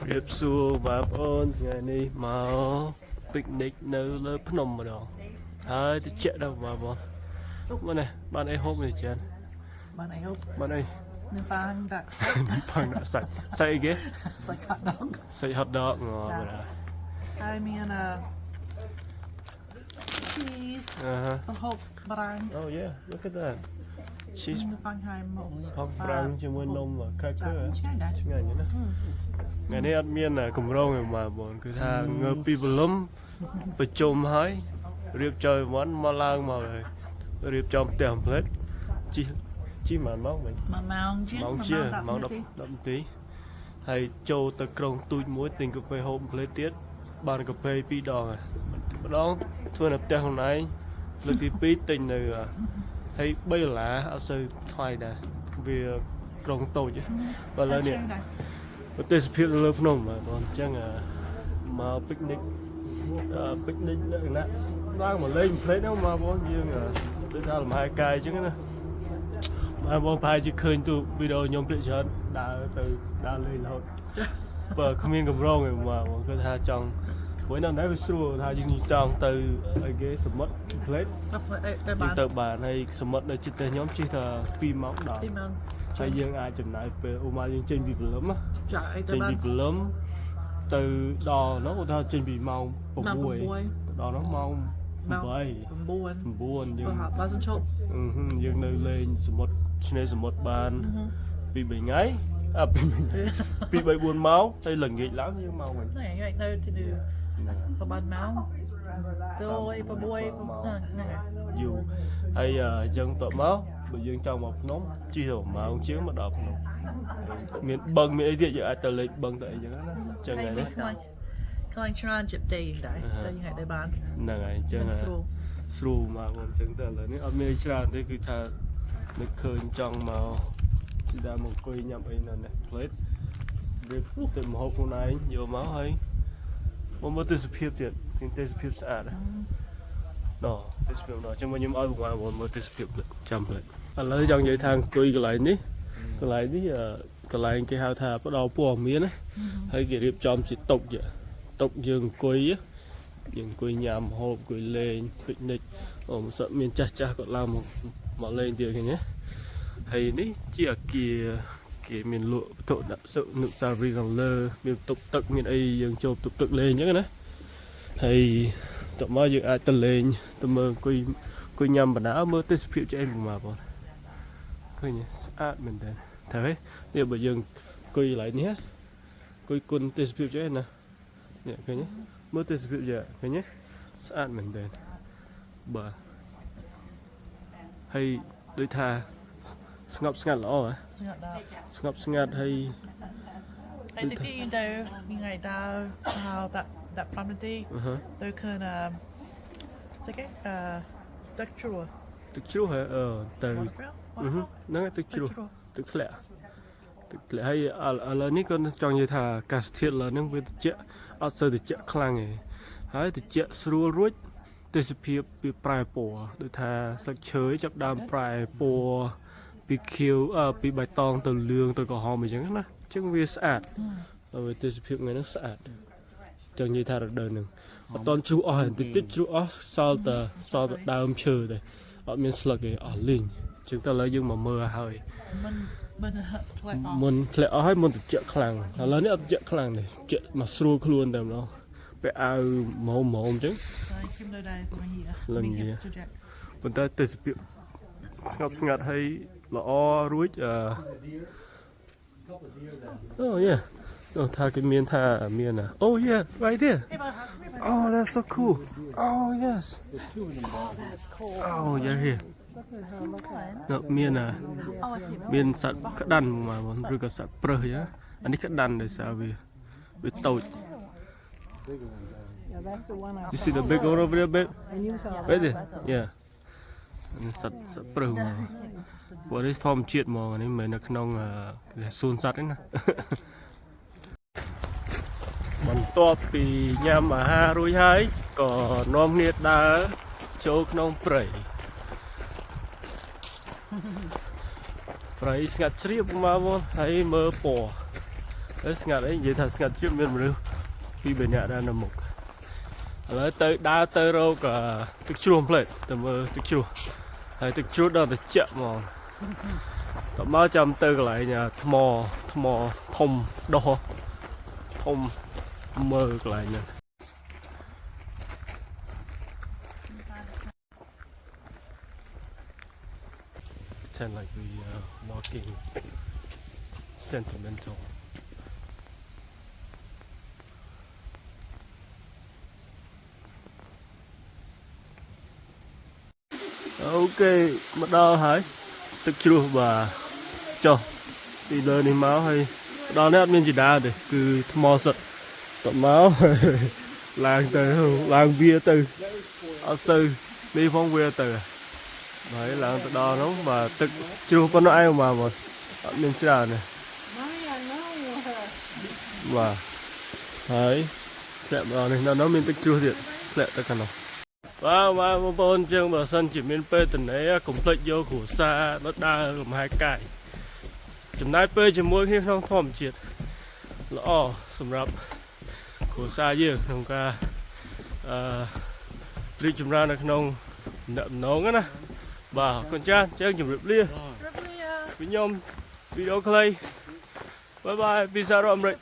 រៀបសួរបងប្អូនថ្ងៃនេះមកពិកនិចនៅលើភ្នំម្ដងហើយតិចដល់បងប្អូនមកនេះបានអីហូបនេះចានបានអីហូបបានអីនៅប៉ាងដាក់សាច់ប៉ាងដាក់សាច់សាច់អីគេសាច់ហត់ដងសាច់ hot dog ងបាទហើយមានcheese ต้องហូបបារាំង Oh yeah look at that cheese នៅប៉ាងហើយមកផងប្រាំងជាមួយនំ cracker ឆ្ងាញ់ដែរឆ្ងាញ់ណាថ្ងៃនេះអត់មានកម្រងទេបងប្អូនគឺថាងើបពីព្រលឹមប្រជុំហើយរៀបចំវ៉ាន់មកឡើងមកហើយរៀបចំផ្ទះផ្លេតជីម៉ានមកវិញម៉ោងជាងម៉ោង10នាទីហើយចូលទៅក្រុងទូចមួយទិញកាហ្វេហូបផ្លេតទៀតបានកាហ្វេ2ដងហើយម្ដងធ្វើនៅផ្ទះខ្លួនឯងលើកទី2ទិញនៅហើយ$3អត់សូវថ្លៃដែរវាក្រុងតូចបើឥឡូវនេះប្រទេសភាពលើភ្នំបងអញ្ចឹងមកពិកនិចលើណាឡើងមកលេងផ្លេតហ្នឹងមកបងយើងដូចថាលំហែកាយអញ្ចឹងណាបងប្រហែលជាឃើញទូវីដេអូខ្ញុំភាគច្រើនដើរលេងរហូតបើគ្មានកម្រងទេបងគឺថាចង់ព្រោះនៅនេះវាស្រួលថាយើងចង់ទៅអីគេសមុទ្រផ្លេតទៅបានហើយសមុទ្រនៅជិតតែខ្ញុំជិះថា2ម៉ោងដល់ហើយយើងអាចចំណាយពេលឧមាយើងចេញពីព្រលឹមចេញពីព្រលឹមទៅដល់នោះគាត់ថាចេញពីម៉ោង6ដល់នោះម៉ោង8 9យើងបើសិនឈប់យើងនៅលេងសមុទ្រឆ្នេរសមុទ្របាន2 3ថ្ងៃ2 3 4ម៉ោងហើយល្ងាចឡើងយើងមកវិញហ្នឹងហើយនៅទីនេះប្រហែលម៉ោងទៅ6ហ្នឹងយូរហើយយើងទៅមកបើយើងចង់មកភ្នំជិះម៉ោងជាងមកដល់ភ្នំមានបឹងមានអីទៀតយើងអាចទៅលេងបឹងទៅអីចឹងណាចឹងហើយខ្លាញ់ច្រើនជិតទេដែរតែយើងអាចទៅបានហ្នឹងហើយចឹងស្រួលមកបងចឹងទៅឥឡូវនេះអត់មានច្រើនទេគឺថានឹកឃើញចង់មកទីដើមមកអង្គុយញ៉ាំអីនៅនេះផ្លេតវាទៅមហូបខ្លួនឯងយកមកហើយមកមើលទេសភាពទៀតទេសភាពស្អាតណ៎ទេសភាពណ៎ចាំខ្ញុំឲ្យបងមើលទេសភាពចាំផ្លេតឥឡូវចង់និយាយថាអង្គុយកន្លែងនេះកន្លែងគេហៅថាផ្ដល់ព័ត៌មានណាហើយគេរៀបចំជាតុយើងអង្គុយញ៉ាំហូបអង្គុយលេងពិកនិចមិនសិតមានចាស់គាត់ឡើងមកលេងទៀតឃើញទេហើយនេះជាអគារគេមានលក់វត្ថុដាក់សុនុស្សាវរីយ៍ខាងលើមានតុកទឹកមានអីយើងចូលតុកទឹកលេងអញ្ចឹងណាហើយតោះមកយើងអាចទៅលេងទៅមើលអង្គុយញ៉ាំបណ្ដាមើលទេសភាពចេញមកបងឃើញស្អាតមែនតើថាហ៎នេះបើយើងអង្គុយកន្លែងនេះអង្គុយគុណទេសភាពចេញណានេះឃើញទេមើលទេសភាពចេញឃើញទេស្អាតមែនតើបាទហើយដូចថាស្ងប់ស្ងាត់ល្អហ៎ស្ងប់ស្ងាត់ហើយទីទៅមានថ្ងៃដើរដាក់5នាទីទៅឃើញស្អីគេទឹកជ្រោះហ៎ទៅហ្នឹងទឹកជ្រោះទឹកធ្លាក់ហើយឥឡូវនេះក៏ចង់និយាយថាអាកាសធាតុឥឡូវហ្នឹងវាត្រជាក់អត់សូវត្រជាក់ខ្លាំងទេហើយត្រជាក់ស្រួលរួចទេសភាពវាប្រែពណ៌ដូចថាស្លឹកឈើចាប់ដើមប្រែពណ៌ពីខៀវពីបៃតងទៅលឿងទៅក្រហមអញ្ចឹងណាអញ្ចឹងវាស្អាតហើយទេសភាពថ្ងៃហ្នឹងស្អាតចង់និយាយថារដូវហ្នឹងអត់តន់ជ្រុះអស់ទេតិចជ្រុះអស់សល់តែដើមឈើទេអត់មានស្លឹកទេអស់លីងអញ្ចឹងតើឥឡូវយើងមកមើលហើយមុនធ្លាក់អស់ហើយមុនត្រជាក់ខ្លាំងឥឡូវនេះអត់ត្រជាក់ខ្លាំងទេត្រជាក់មកស្រួលខ្លួនតែម្ដងពេលអាវម៉ោមអញ្ចឹងខ្ញុំនៅដែរព្រោះនេះប៉ុន្តែទេសភាពស្ងប់ស្ងាត់ហើយល្អរួចOh yeah ថាគេមានថាមាន Oh yeah right there Oh that's so cool Oh yes Oh yeah here មានសត្វក្តាន់មកឬក៏សត្វប្រើសអញ្ចឹងអានេះក្តាន់ដោយសារវាតូចYou see the big one over there babe right there yeah សត្វប្រើសមកពួកនេះធម្មជាតិមកនេះមិននៅក្នុងសួនសត្វទេណាបន្ទាប់ពីញ៉ាំអាហាររួចហើយក៏នាំគ្នាដើរចូលក្នុងព្រៃស្ងាត់ជ្រាបមកបងហើយមើលពណ៌ ស្ងាត់អីនិយាយថាស្ងាត់ជាងមានមនុស្សពីរបីនាក់ដែរនៅមុខឥឡូវទៅដើរទៅរកទឹកជ្រោះផ្លេតទៅមើលទឹកជ្រោះហើយទឹកជ្រោះដល់តែជាក់ហ្មងតមកចាំទៅកន្លែងថ្មធំដោះធំមើលកន្លែងហ្នឹង Pretend like we walking sentimental. Ok, bắt đầu hả? Tức chưa bà cho đi lên đi máu hay đó nét mình chỉ đá để cứ mò sật tận máu làng từ làng bia từ ở sư đi phong bia từ đấy làng từ đó nó mà tức chưa có ai mà mình chỉ đá này và đấy lẹ đó này nó mình tức chưa thiệt lẹ tất cả nó và một bên chương bờ sân chỉ miền Tây tỉnh ấy cũng plek vô khổ xa nó đa gồm hai cái chấm nai Tây chỉ mỗi khi không thòm triệt lõ sầm rập khổ xa dương không ca đi chấm ra là không đậm nóng á nè bà con cha chơi chấm rượu lia với nhom video clay bye bye pizza rom right